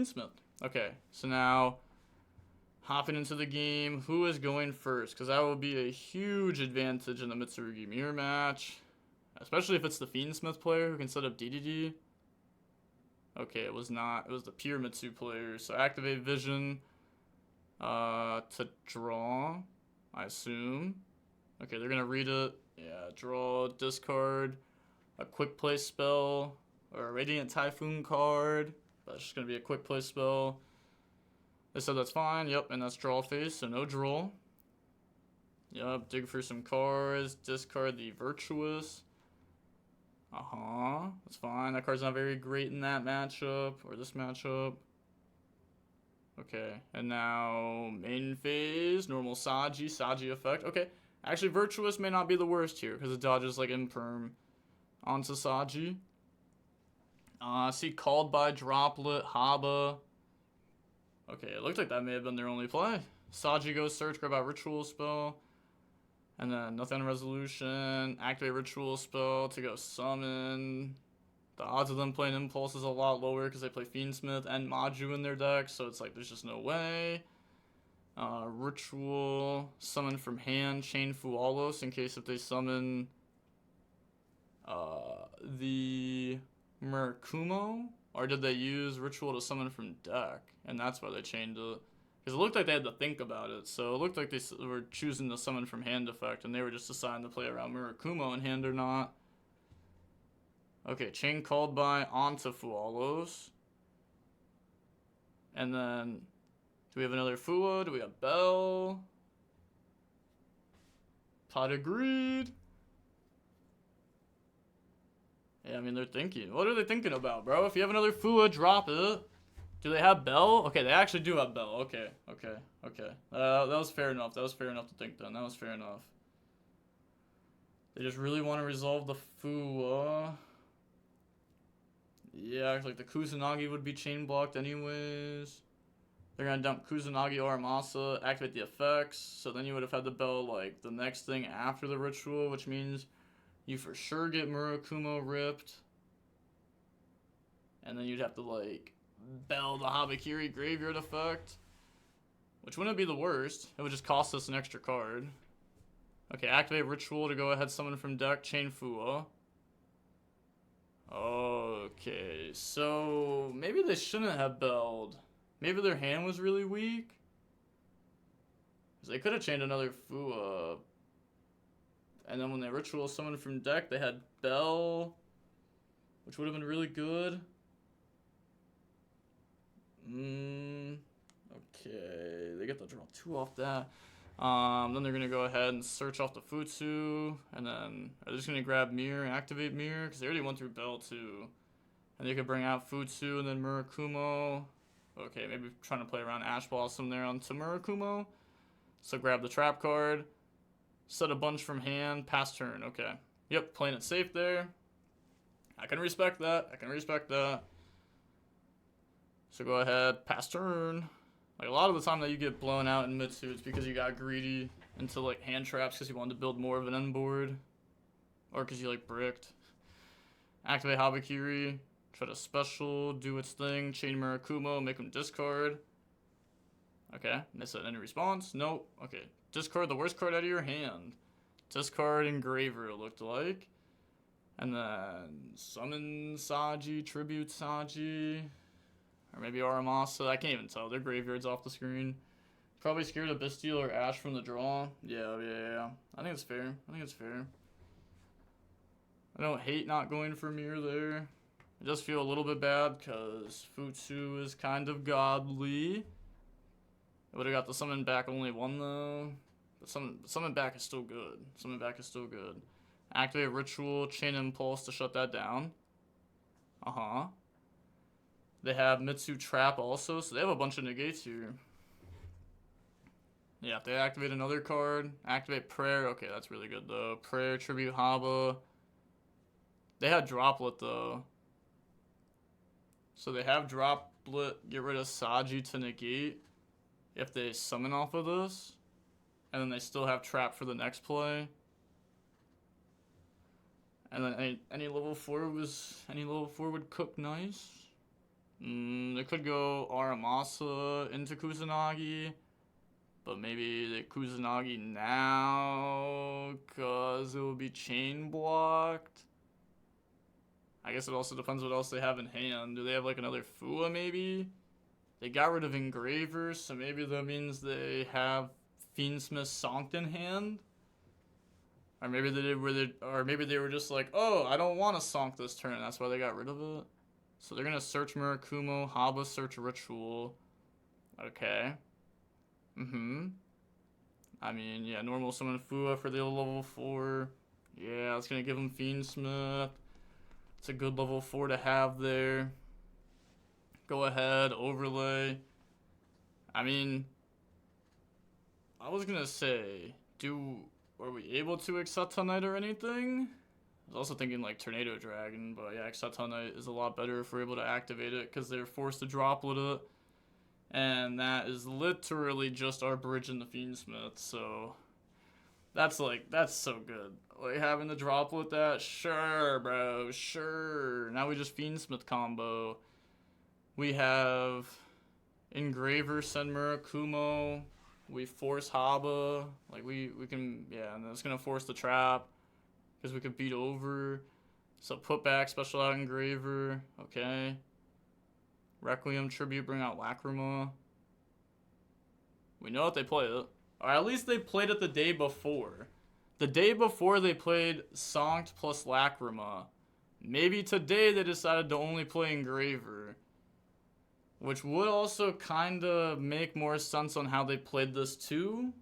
Smith. Okay, so now hopping into the game, who is going first? Because that will be a huge advantage in the Mitsurugi mirror match, especially if it's the Fiendsmith player who can set up DDD. Okay, it was not. It was the pure Mitsu player. So activate Vision to draw, I assume. Okay, they're gonna read it. Yeah, draw, discard, a quick play spell, or a Radiant Typhoon card. But it's just gonna be a quick play spell. They said that's fine. Yep, and that's draw phase, so no draw. Yep, dig for some cards. Discard the Virtuous. That's fine. That card's not very great in that matchup, or this matchup. Okay, and now main phase, normal Saji effect. Okay, actually Virtuous may not be the worst here, because it dodges like Imperm onto Saji. See, called by Droplet, Haba. Okay, it looked like that may have been their only play. Saji goes search, grab out Ritual Spell. And then nothing resolution, activate Ritual Spell to go summon. The odds of them playing Impulse is a lot lower because they play Fiendsmith and Maju in their deck, so it's like there's just no way. Ritual, summon from hand, Chain Fualos in case if they summon the Murakumo, or did they use Ritual to summon from deck? And that's why they chained it. Because it looked like they had to think about it, so it looked like they were choosing the summon from hand effect, and they were just deciding to play around Murakumo in hand or not. Okay, chain called by onto Fualos. And then, do we have another Fua? Do we have Bell? Pot agreed. Yeah, I mean, they're thinking. What are they thinking about, bro? If you have another Fua, drop it. Do they have Bell? Okay, they actually do have Bell. Okay. That was fair enough. That was fair enough to think then. That was fair enough. They just really want to resolve the Fua. Yeah, like the Kusanagi would be chain blocked anyways. They're gonna dump Kusanagi Aramasa, activate the effects, so then you would have had the Bell like the next thing after the ritual, which means you for sure get Murakumo ripped. And then you'd have to like Bell the Habakiri graveyard effect, which wouldn't be the worst. It would just cost us an extra card. Okay, activate Ritual to go ahead summon from deck, chain Fua. Okay, so maybe they shouldn't have belled. Maybe their hand was really weak. Because they could have chained another Fua. And then when they Ritual summoned from deck, they had Bell, which would have been really good. Okay, they get to draw 2 off that. Then they're going to go ahead and search off the Futsu. And then are they just going to grab Mirror and activate Mirror? Because they already went through Bell too. And they could bring out Futsu and then Murakumo. Okay, maybe trying to play around Ash Blossom there onto Murakumo. So grab the trap card. Set a bunch from hand. Pass turn. Okay. Yep, playing it safe there. I can respect that. So go ahead. Pass turn. Like a lot of the time that you get blown out in Mitsu, it's because you got greedy into like hand traps because you wanted to build more of an end board. Or because you like bricked. Activate Habakiri. Try to special, do its thing, chain Murakumo, make him discard. Okay, miss it. Any response? Nope. Okay, discard the worst card out of your hand. Discard Engraver, it looked like. And then summon Saji, tribute Saji. Or maybe Aramasa, I can't even tell. Their graveyard's off the screen. Probably scared of Bestial or Ash from the draw. Yeah. I think it's fair. I don't hate not going for Mirror there. I just feel a little bit bad because Futsu is kind of godly. I would have got the summon back only 1 though. But summon back is still good. Activate Ritual, Chain Impulse to shut that down. They have Mitsu Trap also, so they have a bunch of negates here. Yeah, if they activate another card, activate Prayer. Okay, that's really good though. Prayer, Tribute Haba. They had Droplet though. So they have Droplet, get rid of Saji to negate if they summon off of this. And then they still have Trap for the next play. And then any level 4 would cook nice. They could go Aramasa into Kusanagi, but maybe they Kusanagi now because it will be chain blocked. I guess it also depends what else they have in hand. Do they have like another Fua maybe? They got rid of Engravers, so maybe that means they have Fiendsmith Sonkt in hand. Or maybe they were just like, oh, I don't want to Sonk this turn. That's why they got rid of it. So they're gonna search Murakumo, Haba search Ritual. Okay. I mean, yeah, normal summon Fua for the level 4. Yeah, it's gonna give him Fiendsmith. It's a good level 4 to have there. Go ahead, overlay. I mean, I was gonna say, are we able to Exatonite or anything? I was also thinking like Tornado Dragon, but yeah, Exatonite is a lot better if we're able to activate it because they're forced to droplet it. And that is literally just our bridge in the Fiendsmith, so that's so good. Like having the droplet that, sure, bro, sure. Now we just Fiendsmith combo. We have Engraver, send Murakumo. We force Haba. Like we can, yeah, and it's gonna force the trap because we could beat over. So put back, special out Engraver. Okay. Requiem Tribute, bring out Lacrima. We know that they play it. Or at least they played it the day before. The day before they played Sonkt plus Lacrima. Maybe today they decided to only play Engraver. Which would also kind of make more sense on how they played this too.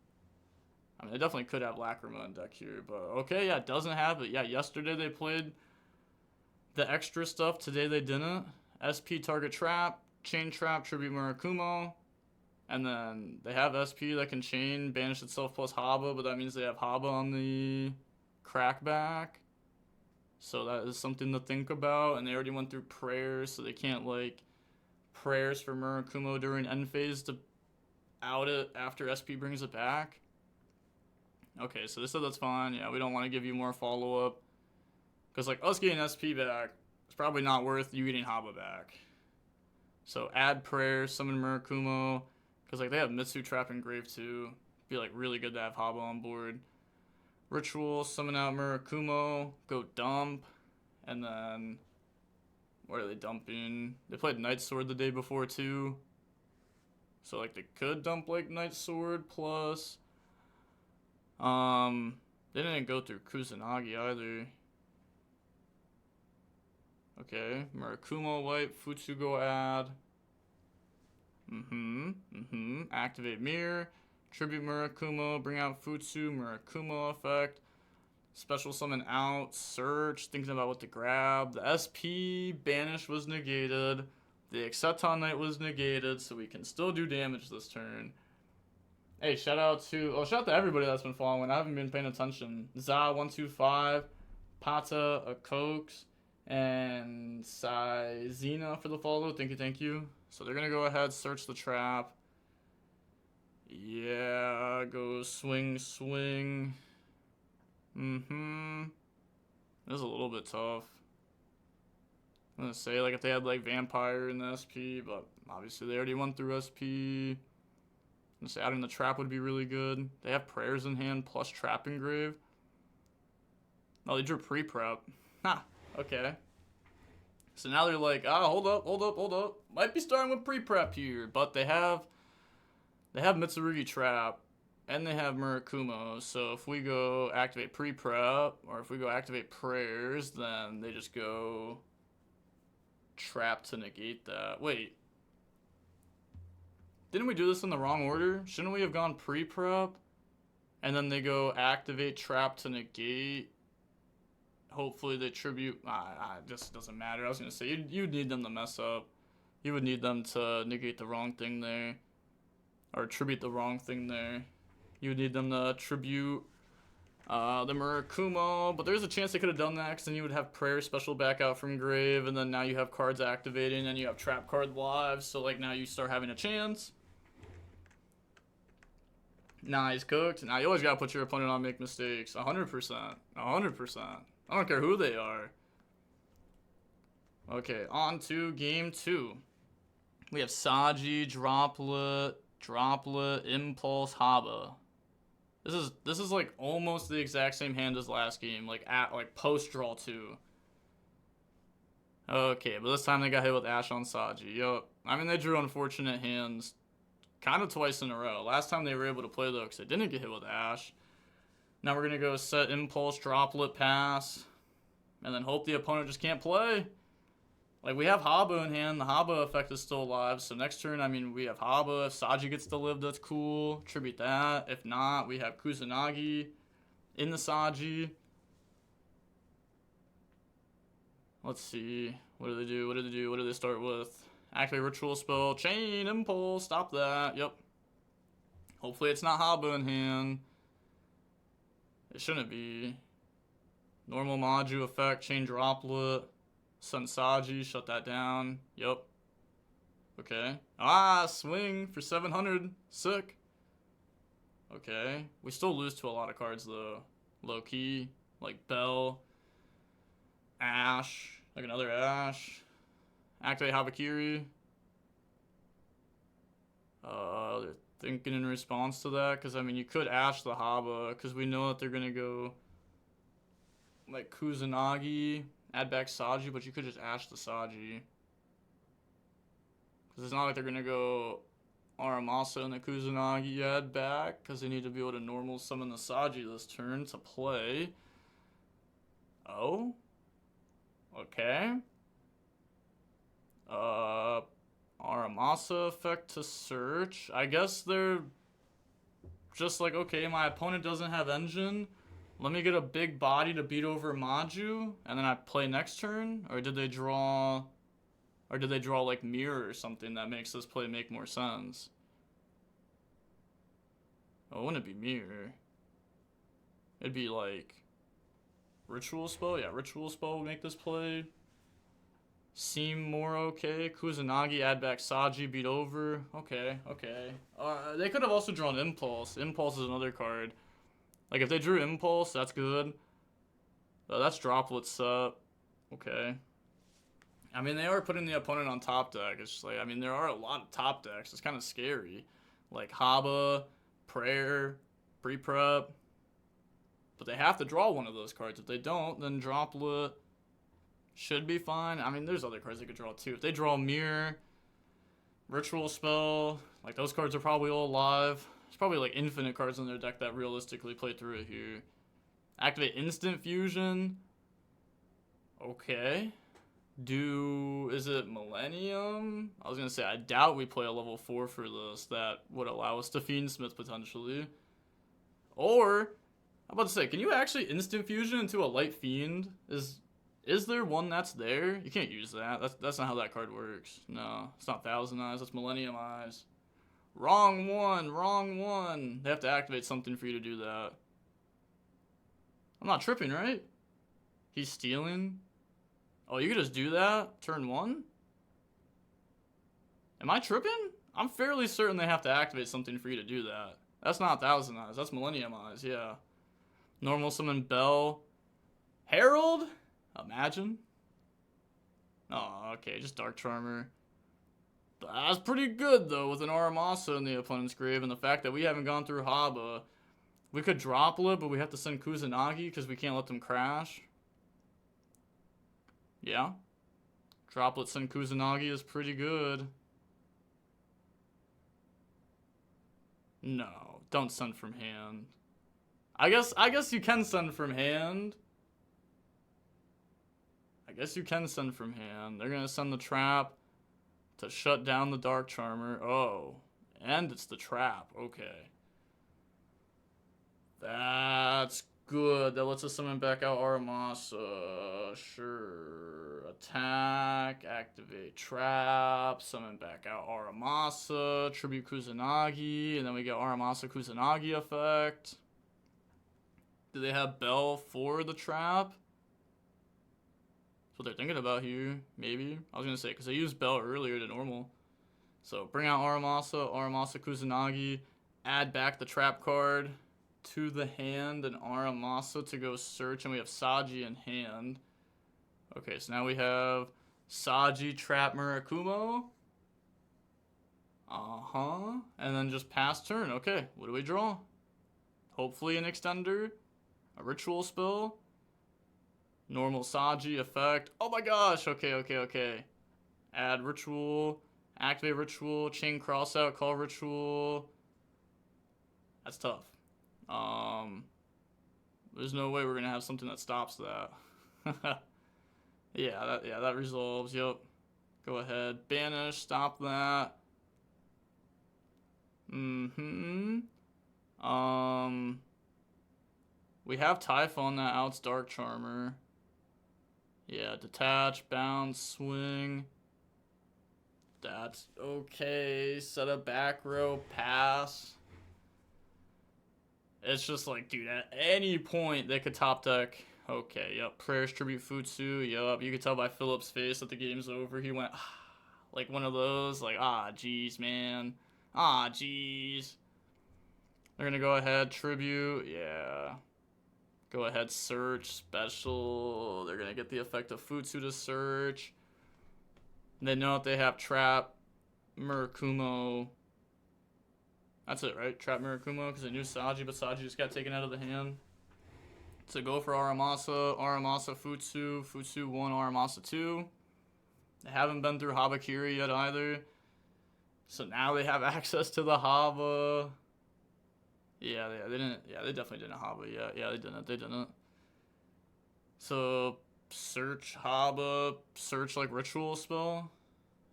I mean, they definitely could have Lacrima in deck here, but okay, yeah, it doesn't have it. Yeah, yesterday they played the extra stuff. Today they didn't. SP target trap, chain trap, tribute Murakumo. And then they have SP that can chain, banish itself plus Haba, but that means they have Haba on the crackback. So that is something to think about. And they already went through prayers, so they can't like prayers for Murakumo during end phase to out it after SP brings it back. Okay, so they said that's fine. Yeah, we don't want to give you more follow-up. Because like us getting SP back, it's probably not worth you getting Haba back. So add prayers, summon Murakumo. Because like they have Mitsu Trap and Grave too. Be like really good to have Haba on board. Ritual, summon out Murakumo, go dump. And then what are they dumping? They played Night Sword the day before too. So like they could dump like Night Sword plus they didn't go through Kusanagi either. Okay, Murakumo wipe, Futsugo add. Activate Mirror, tribute Murakumo, bring out Futsu, Murakumo effect. Special summon out, search, thinking about what to grab. The SP banish was negated. The Exatonite was negated, so we can still do damage this turn. Hey, shout out to everybody that's been following. I haven't been paying attention. Za125, Pata, Akokes, and Zina for the follow. Thank you. So they're gonna go ahead, search the trap. Yeah, go swing. This is a little bit tough. I'm gonna say like if they had like Vampire in the SP, but obviously they already went through SP. I'm gonna say adding the trap would be really good. They have prayers in hand plus trap engrave. Oh, they drew pre-prep. Ha, okay. So now they're like, hold up. Might be starting with pre-prep here, but they have Mitsurugi Trap, and they have Murakumo, so if we go activate pre-prep, or if we go activate prayers, then they just go trap to negate that. Wait. Didn't we do this in the wrong order? Shouldn't we have gone pre-prep, and then they go activate trap to negate? Hopefully they tribute. This doesn't matter. I was going to say, you'd need them to mess up. You would need them to negate the wrong thing there. Or tribute the wrong thing there. You would need them to tribute the Murakumo. But there's a chance they could have done that, because then you would have prayer special back out from grave. And then now you have cards activating, and you have trap card live. So like now you start having a chance. Nice cooked. Now you always got to put your opponent on make mistakes. 100%. 100%. I don't care who they are. Okay, on to game 2. We have Saji, Droplet, Impulse, Haba. This is like almost the exact same hand as last game, like post draw 2. Okay, but this time they got hit with Ash on Saji. Yup. I mean, they drew unfortunate hands kind of twice in a row. Last time they were able to play though, because they didn't get hit with Ash. Now we're gonna go set Impulse, Droplet, Pass, and then hope the opponent just can't play. Like, we have Haba in hand. The Haba effect is still alive. So next turn, I mean, we have Haba. If Saji gets to live, that's cool. Tribute that. If not, we have Kusanagi in the Saji. Let's see. What do they do? What do they do? What do they start with? Activate Ritual Spell. Chain Impulse. Stop that. Yep. Hopefully it's not Haba in hand. It shouldn't be. Normal Maju effect. Chain Droplet. Sensaji, shut that down. Yep. Okay. Ah, swing for 700. Sick. Okay. We still lose to a lot of cards, though. Low key. Like Bell. Ash. Like another Ash. Activate Habakiri. They're thinking in response to that. Because, I mean, you could Ash the Haba. Because we know that they're going to go like Kusanagi. Add back Saji, but you could just Ash the Saji. Because it's not like they're going to go Aramasa and the Kusanagi add back. Because they need to be able to normal summon the Saji this turn to play. Oh? Okay. Aramasa effect to search. I guess they're just like, okay, my opponent doesn't have engine. Let me get a big body to beat over Maju, and then I play next turn? Or did they draw like Mirror or something that makes this play make more sense? Oh, wouldn't it be Mirror? It'd be like Ritual Spell? Yeah, Ritual Spell would make this play seem more okay. Kusanagi, add back Saji, beat over. Okay. They could have also drawn Impulse. Impulse is another card. Like, if they drew Impulse, that's good. That's Droplets up. Okay. I mean, they are putting the opponent on top deck. It's just like, I mean, there are a lot of top decks. It's kind of scary. Like Haba, Prayer, Pre-Prep. But they have to draw one of those cards. If they don't, then Droplet should be fine. I mean, there's other cards they could draw too. If they draw Mirror, Ritual Spell, like, those cards are probably all live. There's probably like infinite cards in their deck that realistically play through it here. Activate Instant Fusion. Okay. Is it Millennium? I was gonna say, I doubt we play a level 4 for this. That would allow us to Fiendsmith potentially. Or, I'm about to say, can you actually Instant Fusion into a Light Fiend? Is there one that's there? You can't use that. That's not how that card works. No, it's not Thousand Eyes. That's Millennium Eyes. Wrong one. They have to activate something for you to do that. I'm not tripping, right? He's stealing? Oh, you could just do that? Turn 1? Am I tripping? I'm fairly certain they have to activate something for you to do that. That's not Thousand Eyes. That's Millennium Eyes, yeah. Normal summon Bell. Herald? Imagine. Oh, okay, just Dark Charmer. That's pretty good, though, with an Aramasa in the opponent's grave, and the fact that we haven't gone through Haba. We could Droplet, but we have to send Kusanagi because we can't let them crash. Yeah. Droplet send Kusanagi is pretty good. No, don't send from hand. I guess you can send from hand. They're gonna send the trap to shut down the Dark Charmer. Oh, and it's the trap. Okay. That's good. That lets us summon back out Aramasa. Sure. Attack. Activate trap. Summon back out Aramasa. Tribute Kusanagi. And then we get Aramasa Kusanagi effect. Do they have Bell for the trap? That's what they're thinking about here. Maybe. I was going to say, because they used Bell earlier to normal. So bring out Aramasa Kusanagi. Add back the trap card to the hand and Aramasa to go search, and we have Saji in hand. Okay, so now we have Saji, Trap, Murakumo. And then just pass turn. Okay, what do we draw? Hopefully an extender. A ritual spell. Normal Saji effect. Oh my gosh! Okay. Add ritual. Activate ritual. Chain crossout. Call ritual. That's tough. There's no way we're gonna have something that stops that. Yeah, that resolves. Yep. Go ahead. Banish. Stop that. We have Typhon that outs Dark Charmer. Yeah, detach, bounce, swing. That's okay. Set a back row, pass. It's just like, dude, at any point they could top deck. Okay, yep. Prayers tribute Futsu. Yup. You could tell by Philip's face that the game's over. He went, like one of those, like, jeez, man. Jeez. They're gonna go ahead, tribute. Yeah. Go ahead, search, special. They're gonna get the effect of Futsu to search. They know if they have trap, Murakumo. That's it, right? Trap Murakumo, because they knew Saji, but Saji just got taken out of the hand. So go for Aramasa, Futsu, Futsu 1, Aramasa 2. They haven't been through Habakiri yet either. So now they have access to the Haba. Yeah, they didn't. Yeah, they definitely didn't Haba yet. Yeah, they didn't. So search Haba, search like ritual spell.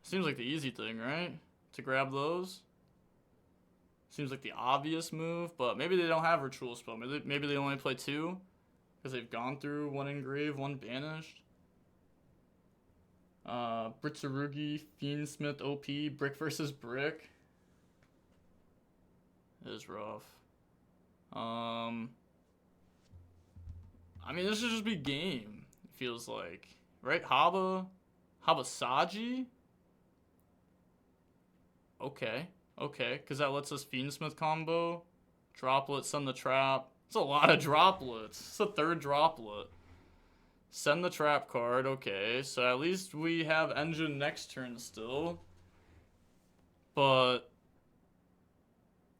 Seems like the easy thing, right? To grab those. Seems like the obvious move, but maybe they don't have ritual spell. Maybe they only play 2 because they've gone through 1 engrave, 1 banished. Britsarugi, Fiendsmith, OP, brick versus brick. It is rough. I mean, this should just be game. It feels like, right? Haba Saji. Okay, because that lets us Fiendsmith combo. Droplet, send the trap. It's a lot of droplets. It's a 3rd droplet. Send the trap card. Okay, so at least we have engine next turn still. But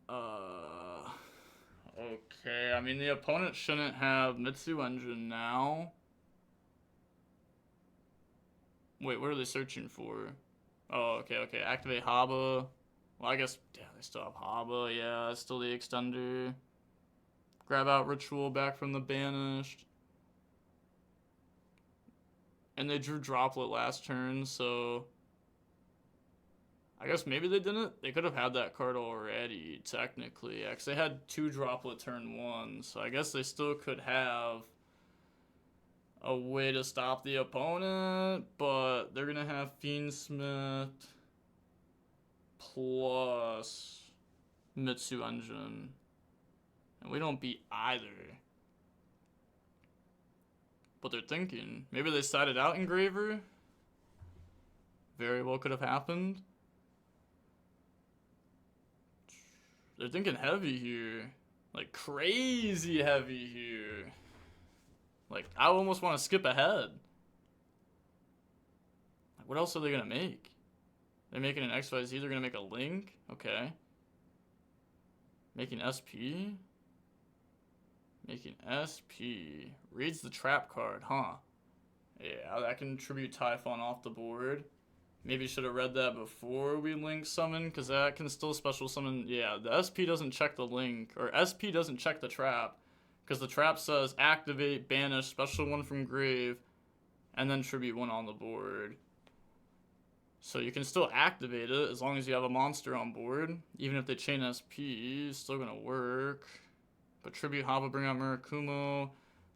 okay, I mean, the opponent shouldn't have Mitsu Engine now. Wait, what are they searching for? Oh, okay. Activate Haba. Well, I guess, yeah, they still have Haba. Yeah, it's still the extender. Grab out Ritual back from the banished. And they drew Droplet last turn, so I guess maybe they didn't. They could have had that card already, technically. Yeah, because they had 2 Droplet turn 1, so I guess they still could have a way to stop the opponent, but they're going to have Fiendsmith plus Mitsu Engine. And we don't beat either. But they're thinking. Maybe they sided out Engraver. Very well could have happened. They're thinking heavy here. Like, crazy heavy here. Like, I almost want to skip ahead. Like, what else are they going to make? They're making an XYZ. They're going to make a Link. Okay. Making SP. Making SP. Reads the trap card, huh? Yeah, that can tribute Typhon off the board. Maybe should have read that before we Link summon, because that can still special summon. Yeah, the SP doesn't check the Link, or SP doesn't check the trap, because the trap says activate, banish, special 1 from grave, and then tribute 1 on the board. So you can still activate it as long as you have a monster on board. Even if they chain SP, it's still gonna work. But tribute Haba, bring out Murakumo.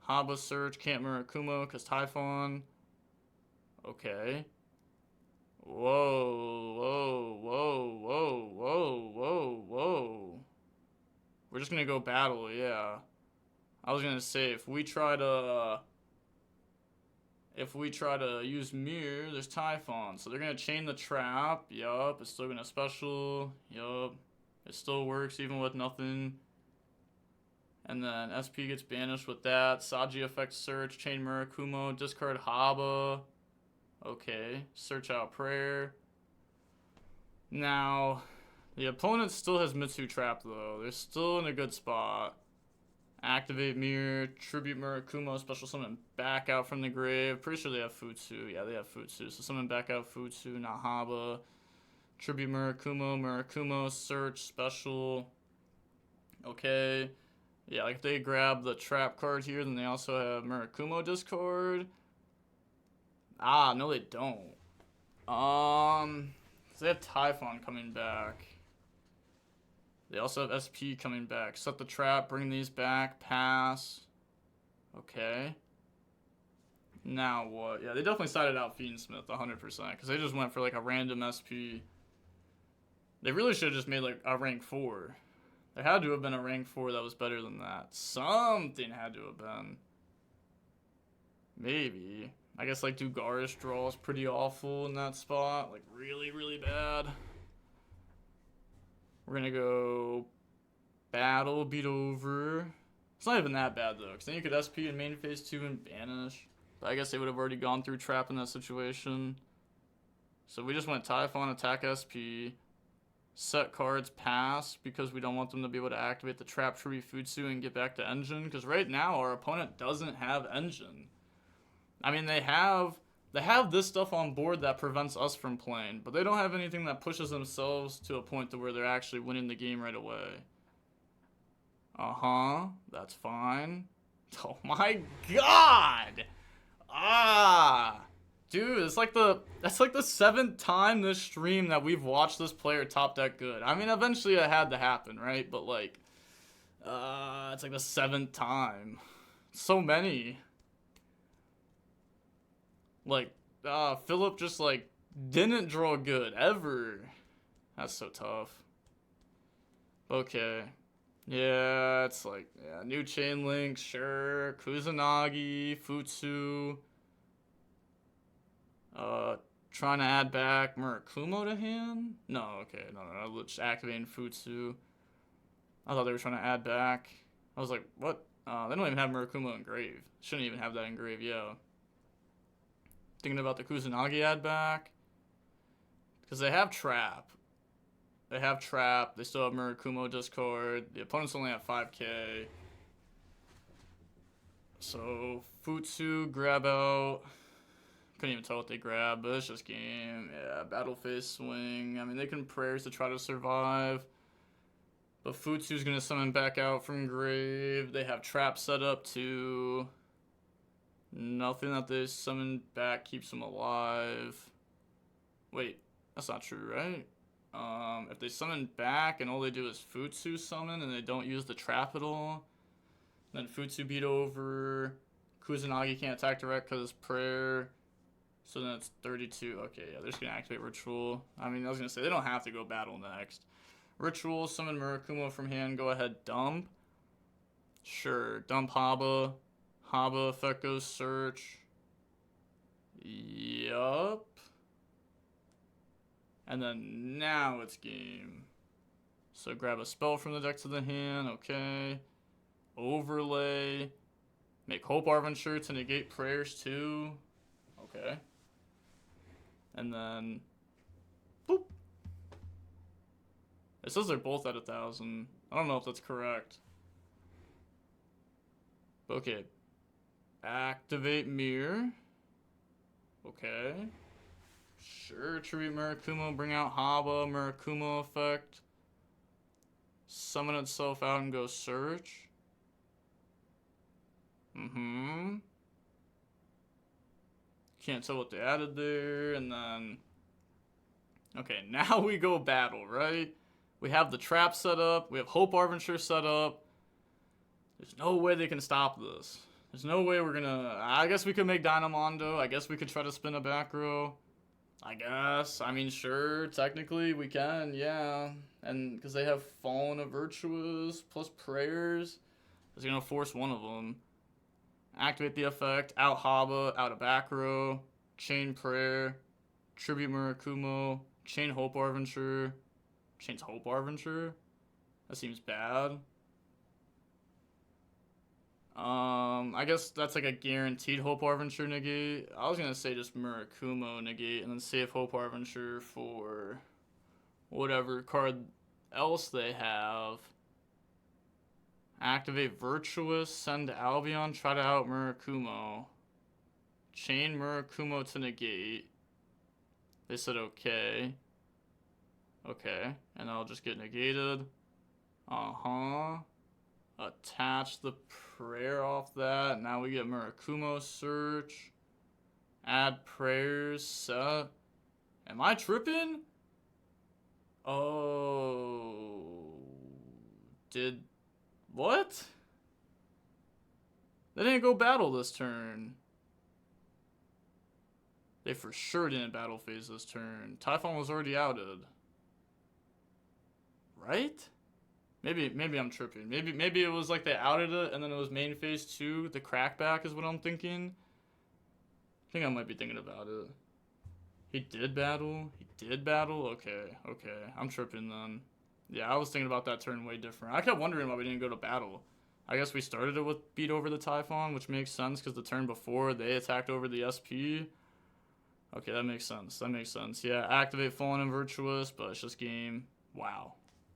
Haba search, can't Murakumo because Typhon. Okay. Whoa. We're just gonna go battle, yeah. I was gonna say, if we try to use Mirror, there's Typhon. So they're gonna chain the trap. Yup, it's still gonna special. Yup. It still works even with nothing. And then SP gets banished with that. Saji effect search, chain Murakumo, discard Haba. Okay, search out prayer. Now, The opponent still has Mitsu trapped though. They're still in a good spot. Activate Mirror, Tribute Murakumo, special summon back out from the grave. Pretty sure they have Futsu. Yeah, they have Futsu. So summon back out Futsu, Nahaba. Tribute Murakumo, search, special. Okay. Yeah, like if they grab the trap card here, then they also have Murakumo discard. Ah, no they don't. So they have Typhon coming back. They also have SP coming back. Set the trap, bring these back, pass. Okay. Now what? Yeah, they definitely sided out Fiendsmith 100% because they just went for like a random SP. They really should have just made like a rank 4. There had to have been a rank 4 that was better than that. Something had to have been. Maybe. I guess like Dugaris draw is pretty awful in that spot. Like really, really bad. We're gonna go battle, beat over. It's not even that bad though, because then you could SP in main phase 2 and banish. But I guess they would have already gone through trap in that situation. So we just went Typhon, attack SP, set cards, pass, because we don't want them to be able to activate the trap tree Futsu and get back to engine. Because right now our opponent doesn't have engine. I mean, they have this stuff on board that prevents us from playing, but they don't have anything that pushes themselves to a point to where they're actually winning the game right away. That's fine. Oh my god! Dude, that's like the 7th time this stream that we've watched this player top deck good. I mean, eventually it had to happen, right? But like, it's like the 7th time. So many. Like, Philip just, like, didn't draw good, ever. That's so tough. Okay. Yeah, it's like, yeah, new chain link, sure. Kusanagi, Futsu. Trying to add back Murakumo to hand? No, okay, no, just activating Futsu. I thought they were trying to add back. I was like, what? They don't even have Murakumo engraved. Shouldn't even have that engraved, yeah. Thinking about the Kusanagi add back. Because they have Trap. They have Trap. They still have Murakumo discard. The opponents only have 5k. So, Futsu, grab out. Couldn't even tell what they grab, but it's just game. Yeah, battle phase swing. I mean, they can prayers to try to survive. But Futsu's going to summon back out from grave. They have Trap set up too. Nothing that they summon back keeps them alive. Wait, that's not true, right? If they summon back and all they do is Futsu summon and they don't use the trap at all, then Futsu beat over. Kusanagi can't attack direct because it's prayer. So then it's 32. Okay, yeah, they're just going to activate Ritual. I mean, I was going to say, they don't have to go battle next. Ritual, summon Murakumo from hand, go ahead, dump. Sure, dump Haba. Haba effect goes search. Yup. And then now it's game. So grab a spell from the deck to the hand, okay. Overlay. Make Hope Arventure to negate prayers too. Okay. And then boop. It says they're both at 1,000. I don't know if that's correct. Okay. Activate Mirror. Okay. Sure, Tribute Murakumo, bring out Haba, Murakumo effect. Summon itself out and go search. Can't tell what they added there, and then... Okay, now we go battle, right? We have the trap set up, we have Hope Arventure set up. There's no way they can stop this. There's no way we're gonna... I guess we could make Dynamondo. I guess we could try to spin a back row. I guess. I mean, sure. Technically, we can, yeah. And because they have Fallen of Virtuous plus Prayers. It's gonna force one of them. Activate the effect. Out Haba. Out a back row. Chain Prayer. Tribute Murakumo. Chain Hope Arventure. Chains Hope Arventure? That seems bad. I guess that's like a guaranteed Hope Arventure negate. I was gonna say just Murakumo negate and then save Hope Arventure for whatever card else they have. Activate Virtuous, send Albion, try to out Murakumo. Chain Murakumo to negate. They said okay. Okay, and I'll just get negated. Attach the prayer off that. Now we get Murakumo search. Add prayers, set. Am I tripping? Oh. What? They didn't go battle this turn. They for sure didn't battle phase this turn. Typhon was already outed. Right? Maybe I'm tripping. Maybe it was like they outed it and then it was main phase 2. The crackback is what I'm thinking. I think I might be thinking about it. He did battle? Okay. I'm tripping then. Yeah, I was thinking about that turn way different. I kept wondering why we didn't go to battle. I guess we started it with beat over the Typhon, which makes sense because the turn before they attacked over the SP. Okay, that makes sense. Yeah, activate Fallen and Virtuous, but it's just game. Wow.